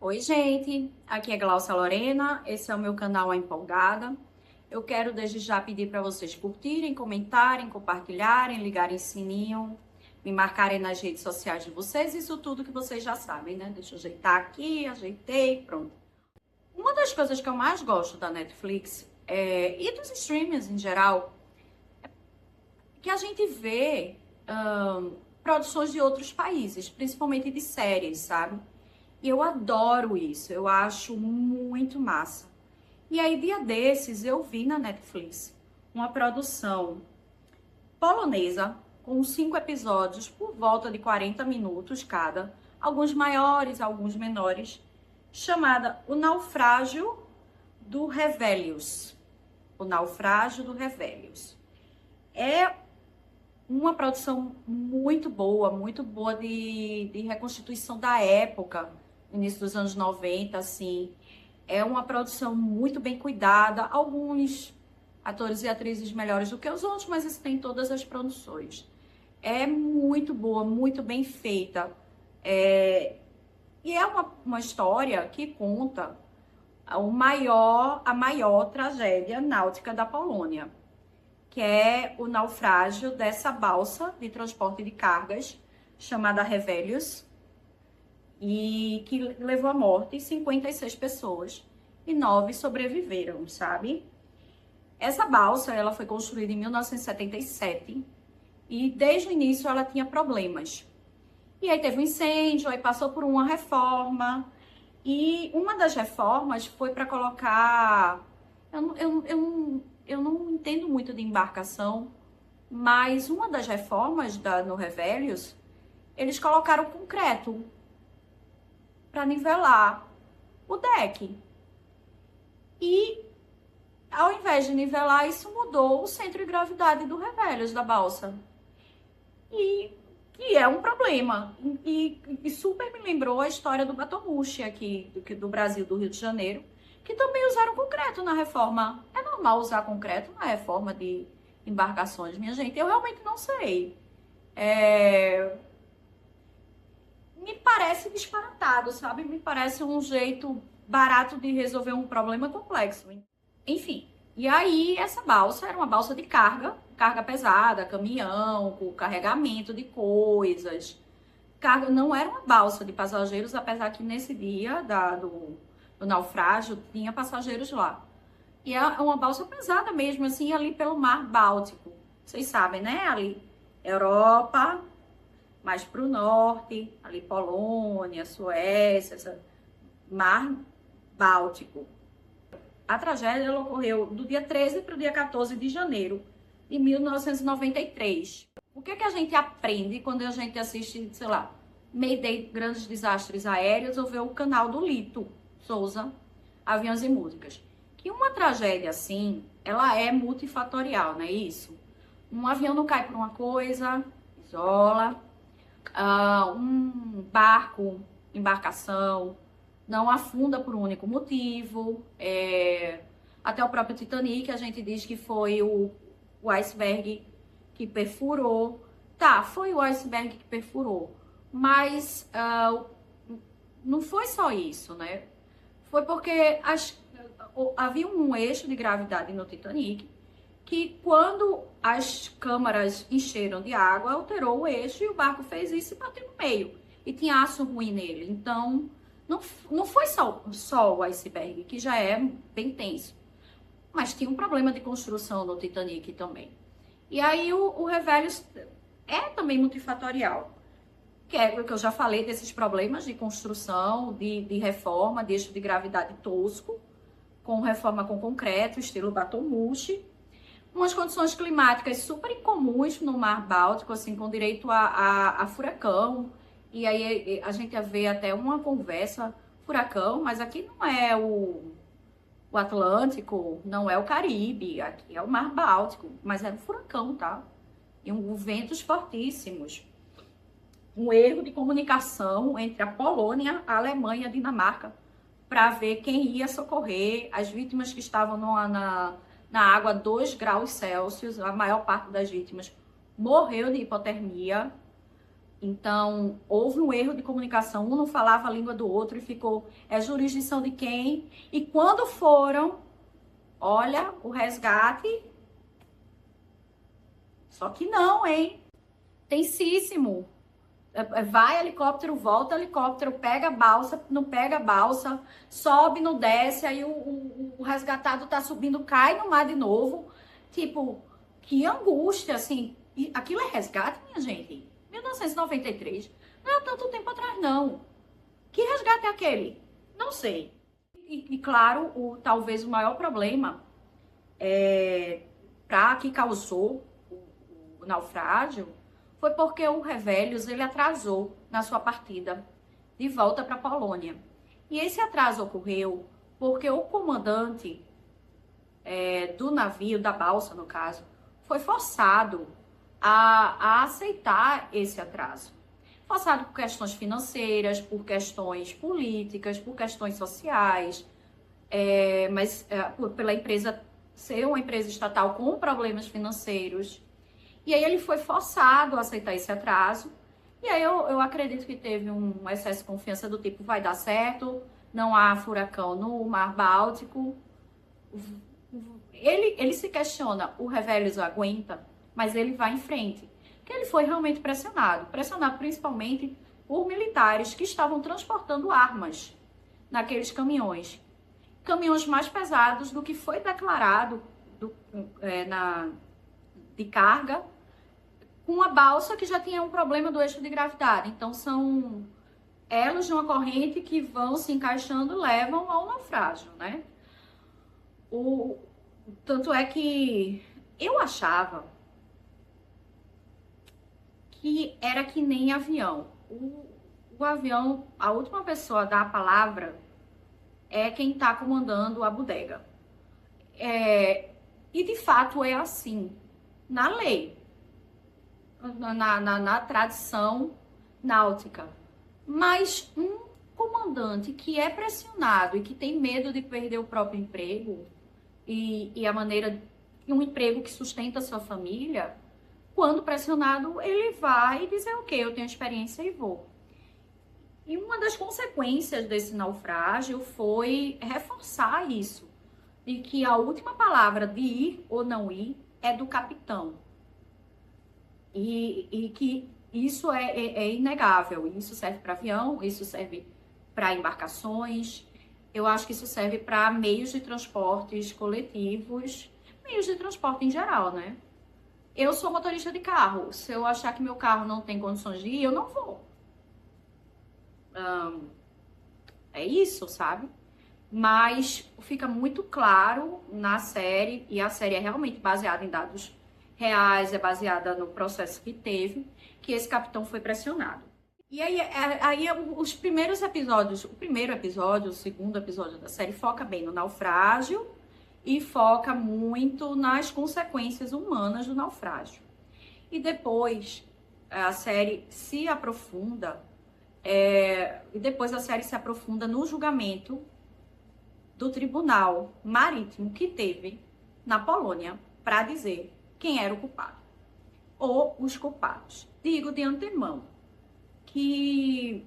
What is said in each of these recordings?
Oi, gente, aqui é Glaucia Lorena, esse é o meu canal A Empolgada. Eu quero desde já pedir para vocês curtirem, comentarem, compartilharem, ligarem sininho, me marcarem nas redes sociais de vocês, isso tudo que vocês já sabem, né? Deixa eu ajeitar aqui, ajeitei, pronto. Uma das coisas que eu mais gosto da Netflix e dos streamers em geral, é que a gente vê produções de outros países, principalmente de séries, sabe? E eu adoro isso, eu acho muito massa. E aí, dia desses, eu vi na Netflix uma produção polonesa com 5 episódios por volta de 40 minutos cada, alguns maiores, alguns menores, chamada O Naufrágio do Revelius. O Naufrágio do Revelius. É uma produção muito boa de reconstituição da época, início dos anos 90, assim. É uma produção muito bem cuidada, alguns atores e atrizes melhores do que os outros, mas isso tem em todas as produções. É muito boa, muito bem feita. E é uma história que conta a maior tragédia náutica da Polônia, que é o naufrágio dessa balsa de transporte de cargas, chamada Revelius, e que levou à morte 56 pessoas e 9 sobreviveram, sabe? Essa balsa, ela foi construída em 1977 e desde o início ela tinha problemas. E aí teve um incêndio, aí passou por uma reforma e uma das reformas foi para colocar... Eu não entendo muito de embarcação, mas uma das reformas no Revelius, eles colocaram concreto para nivelar o deck. E ao invés de nivelar, isso mudou o centro de gravidade do Revelius, da balsa. E é um problema. E super me lembrou a história do Batomushi aqui, do Brasil, do Rio de Janeiro, que também usaram concreto na reforma. É normal usar concreto na reforma de embarcações, minha gente? Eu realmente não sei. Me parece disparatado, sabe? Me parece um jeito barato de resolver um problema complexo. Enfim, e aí essa balsa era uma balsa de carga pesada, caminhão, com carregamento de coisas. Carga, não era uma balsa de passageiros, apesar que nesse dia do naufrágio tinha passageiros lá. E é uma balsa pesada mesmo, assim, ali pelo Mar Báltico. Vocês sabem, né? Ali, Europa, mais para o norte, ali Polônia, Suécia, Mar Báltico. A tragédia ela ocorreu do dia 13 para o dia 14 de janeiro de 1993. O que é que a gente aprende quando a gente assiste, sei lá, Mayday, grandes desastres aéreos, ou vê o canal do Lito Souza, Aviões e Músicas? Que uma tragédia assim, ela é multifatorial, não é isso? Um avião não cai por uma coisa, isola. Um barco, embarcação, não afunda por um único motivo. Até o próprio Titanic, a gente diz que foi o iceberg que perfurou. Tá, foi o iceberg que perfurou, mas não foi só isso, né? Foi porque havia um eixo de gravidade no Titanic que, quando as câmaras encheram de água, alterou o eixo e o barco fez isso e bateu no meio. E tinha aço ruim nele. Então, não foi só o iceberg, que já é bem tenso. Mas tinha um problema de construção no Titanic também. E aí o Revelius é também multifatorial. Que é o que eu já falei desses problemas de construção, de reforma, de eixo de gravidade tosco, com reforma com concreto, estilo Batomushi. Umas condições climáticas super incomuns no Mar Báltico, assim, com direito a furacão. E aí a gente vê até uma conversa, furacão, mas aqui não é o Atlântico, não é o Caribe, aqui é o Mar Báltico, mas é um furacão, tá? E ventos fortíssimos. Um erro de comunicação entre a Polônia, a Alemanha e a Dinamarca para ver quem ia socorrer as vítimas que estavam na água a 2 graus Celsius. A maior parte das vítimas morreu de hipotermia. Então, houve um erro de comunicação, um não falava a língua do outro e ficou, é jurisdição de quem? E quando foram, olha, o resgate, só que não, hein? Tensíssimo. Vai helicóptero, volta helicóptero, pega a balsa, não pega a balsa, sobe, não desce, aí o resgatado tá subindo, cai no mar de novo. Tipo, que angústia, assim. E aquilo é resgate, minha gente? 1993. Não é tanto tempo atrás, não. Que resgate é aquele? Não sei. E claro, talvez o maior problema para que causou o naufrágio foi porque o Revelius ele atrasou na sua partida de volta para a Polônia. E esse atraso ocorreu porque o comandante do navio, da balsa no caso, foi forçado a aceitar esse atraso. Forçado por questões financeiras, por questões políticas, por questões sociais, pela empresa ser uma empresa estatal com problemas financeiros. E aí ele foi forçado a aceitar esse atraso. E aí eu acredito que teve um excesso de confiança do tipo, vai dar certo, não há furacão no Mar Báltico. Ele se questiona, o Revelius aguenta, mas ele vai em frente. Porque ele foi realmente pressionado principalmente por militares que estavam transportando armas naqueles caminhões. Caminhões mais pesados do que foi declarado de carga, com uma balsa que já tinha um problema do eixo de gravidade. Então, são elos de uma corrente que vão se encaixando e levam ao naufrágio, né? Tanto é que eu achava que era que nem avião. O avião, a última pessoa a dar a palavra é quem está comandando a bodega. E de fato é assim, na lei, na tradição náutica. Mas um comandante que é pressionado e que tem medo de perder o próprio emprego e a maneira, um emprego que sustenta a sua família, quando pressionado, ele vai dizer, ok, eu tenho experiência e vou. E uma das consequências desse naufrágio foi reforçar isso, de que a última palavra de ir ou não ir é do capitão. E que isso é inegável. Isso serve para avião, isso serve para embarcações, eu acho que isso serve para meios de transportes coletivos, meios de transporte em geral, né? Eu sou motorista de carro. Se eu achar que meu carro não tem condições de ir, eu não vou. É isso, sabe? Mas fica muito claro na série, e a série é realmente baseada em dados reais, é baseada no processo que teve, que esse capitão foi pressionado. E aí os primeiros episódios, o primeiro episódio, o segundo episódio da série foca bem no naufrágio e foca muito nas consequências humanas do naufrágio. E depois a série se aprofunda, no julgamento do Tribunal Marítimo que teve na Polônia para dizer quem era o culpado ou os culpados. Digo de antemão que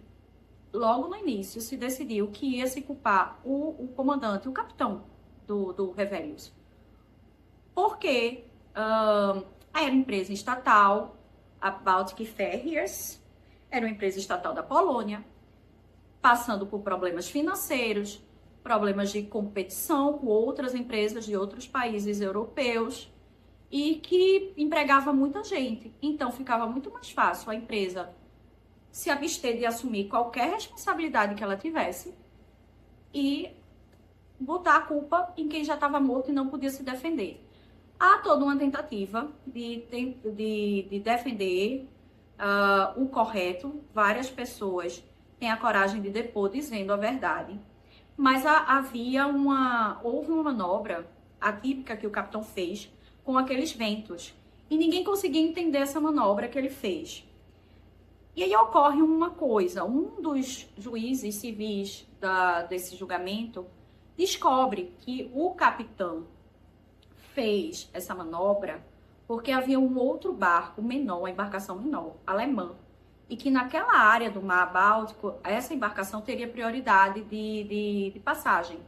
logo no início se decidiu que ia se culpar o comandante, o capitão do Revelius, porque era empresa estatal, a Baltic Ferries, era uma empresa estatal da Polônia, passando por problemas financeiros, problemas de competição com outras empresas de outros países europeus e que empregava muita gente. Então ficava muito mais fácil a empresa se abster de assumir qualquer responsabilidade que ela tivesse e botar a culpa em quem já estava morto e não podia se defender. Há toda uma tentativa de defender o correto. Várias pessoas têm a coragem de depor dizendo a verdade. Mas houve uma manobra atípica que o capitão fez com aqueles ventos. E ninguém conseguia entender essa manobra que ele fez. E aí ocorre uma coisa, um dos juízes civis desse julgamento descobre que o capitão fez essa manobra porque havia um outro barco menor, uma embarcação menor, alemã, e que naquela área do Mar Báltico, essa embarcação teria prioridade de passagem.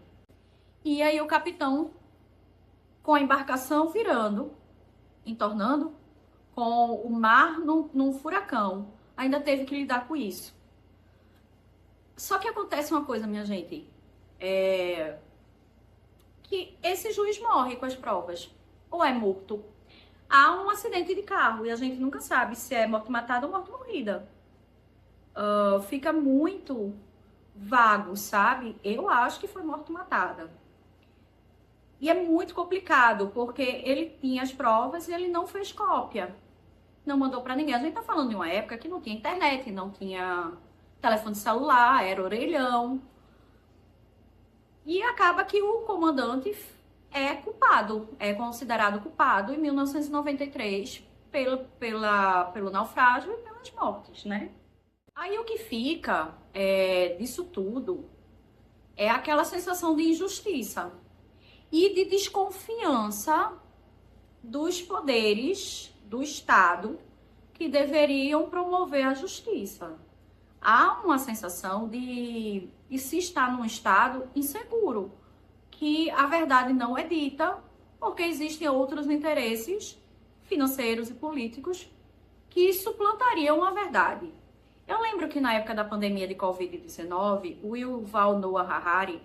E aí o capitão, com a embarcação virando, entornando, com o mar num furacão, ainda teve que lidar com isso. Só que acontece uma coisa, minha gente, que esse juiz morre com as provas, ou é morto. Há um acidente de carro e a gente nunca sabe se é morte matada ou morte morrida. Fica muito vago, sabe? Eu acho que foi morte matada. E é muito complicado, porque ele tinha as provas e ele não fez cópia. Não mandou para ninguém. A gente tá falando de uma época que não tinha internet, não tinha telefone celular, era orelhão. E acaba que o comandante é culpado, é considerado culpado em 1993 pelo naufrágio e pelas mortes, né? Aí o que fica disso tudo é aquela sensação de injustiça e de desconfiança dos poderes do Estado que deveriam promover a justiça. Há uma sensação de se estar num Estado inseguro, que a verdade não é dita, porque existem outros interesses financeiros e políticos que suplantariam a verdade. Eu lembro que na época da pandemia de Covid-19, o Yuval Noah Harari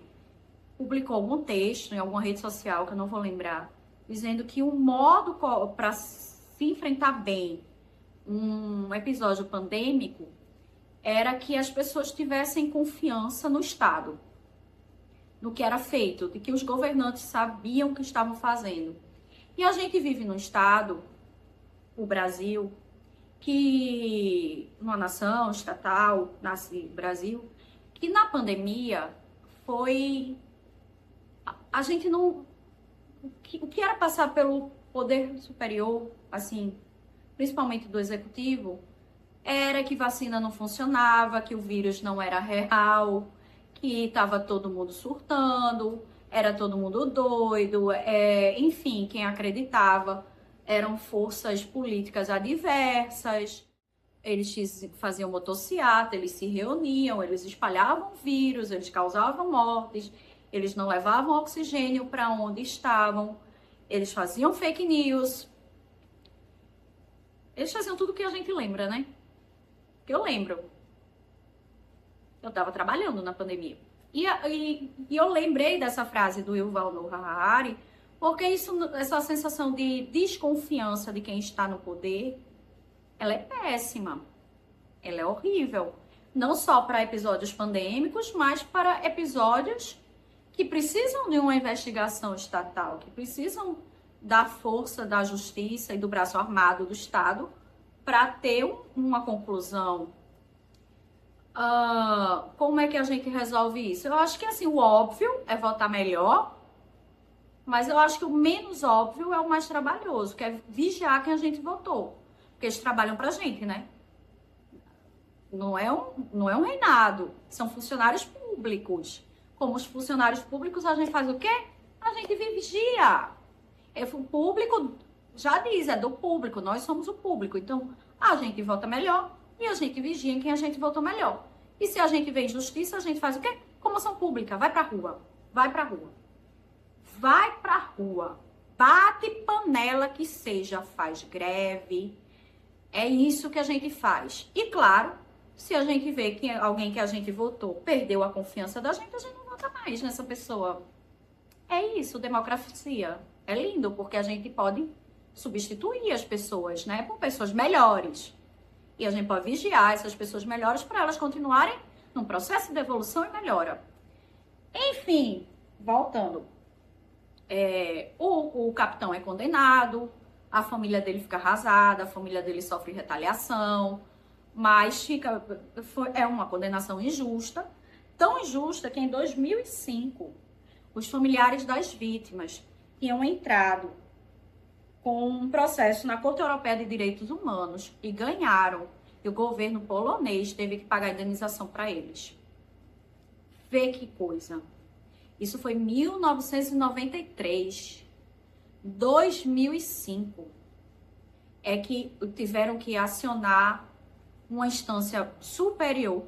publicou algum texto em alguma rede social, que eu não vou lembrar, dizendo que o modo para se enfrentar bem um episódio pandêmico era que as pessoas tivessem confiança no Estado, no que era feito, de que os governantes sabiam o que estavam fazendo. E a gente vive num Estado, o Brasil, que uma nação estatal, nasce Brasil, que na pandemia foi... A gente não... O que era passar pelo poder superior, assim, principalmente do executivo, era que vacina não funcionava, que o vírus não era real, que estava todo mundo surtando, era todo mundo doido, enfim, quem acreditava eram forças políticas adversas, eles faziam motociata, eles se reuniam, eles espalhavam vírus, eles causavam mortes, eles não levavam oxigênio para onde estavam, eles faziam fake news, eles faziam tudo que a gente lembra, né? Que eu lembro. Eu estava trabalhando na pandemia. E eu lembrei dessa frase do Yuval Noah Harari, porque essa sensação de desconfiança de quem está no poder, ela é péssima. Ela é horrível. Não só para episódios pandêmicos, mas para episódios que precisam de uma investigação estatal, que precisam da força da justiça e do braço armado do Estado para ter uma conclusão. Como é que a gente resolve isso? Eu acho que assim, o óbvio é votar melhor, mas eu acho que o menos óbvio é o mais trabalhoso, que é vigiar quem a gente votou. Porque eles trabalham pra gente, né? Não é um reinado, são funcionários públicos. Como os funcionários públicos, a gente faz o quê? A gente vigia. O público já diz, é do público, nós somos o público. Então, a gente vota melhor e a gente vigia em quem a gente votou melhor. E se a gente vê injustiça, a gente faz o quê? Comoção pública, vai pra rua. Vai pra rua. Vai pra rua. Bate panela que seja, faz greve. É isso que a gente faz. E claro, se a gente vê que alguém que a gente votou perdeu a confiança da gente não vota mais nessa pessoa. É isso, democracia. É lindo, porque a gente pode substituir as pessoas, né, por pessoas melhores. E a gente pode vigiar essas pessoas melhores para elas continuarem num processo de evolução e melhora. Enfim, voltando. O capitão é condenado, a família dele fica arrasada, a família dele sofre retaliação, mas é uma condenação injusta, tão injusta que em 2005, os familiares das vítimas tinham entrado com um processo na Corte Europeia de Direitos Humanos e ganharam. E o governo polonês teve que pagar indenização para eles. Vê que coisa. Isso foi em 1993. 2005 é que tiveram que acionar uma instância superior,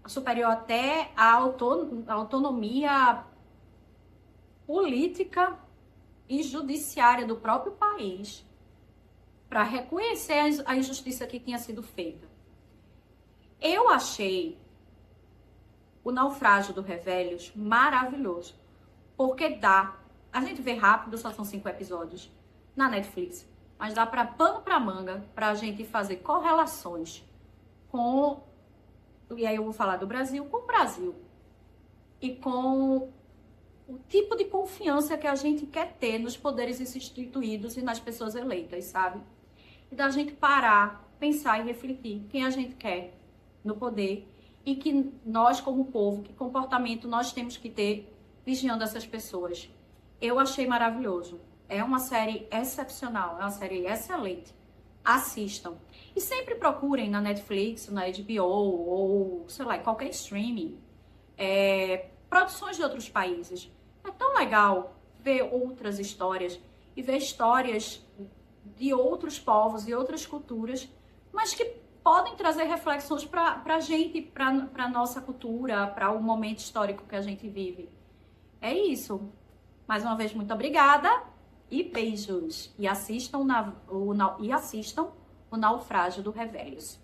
superior até à autonomia política e judiciária do próprio país, para reconhecer a injustiça que tinha sido feita. Eu achei o Naufrágio do Revélios maravilhoso, porque a gente vê rápido, só são 5 episódios na Netflix, mas dá para pano para manga para a gente fazer correlações com, e aí eu vou falar do Brasil, com o Brasil e com o tipo de confiança que a gente quer ter nos poderes instituídos e nas pessoas eleitas, sabe? E da gente parar, pensar e refletir quem a gente quer no poder e que nós, como povo, que comportamento nós temos que ter vigiando essas pessoas. Eu achei maravilhoso. É uma série excepcional, é uma série excelente. Assistam. E sempre procurem na Netflix, na HBO ou, sei lá, qualquer streaming, produções de outros países. É tão legal ver outras histórias e ver histórias de outros povos e outras culturas, mas que podem trazer reflexões para a gente, para a nossa cultura, para o momento histórico que a gente vive. É isso. Mais uma vez, muito obrigada e beijos. E assistam o Naufrágio do Revélios.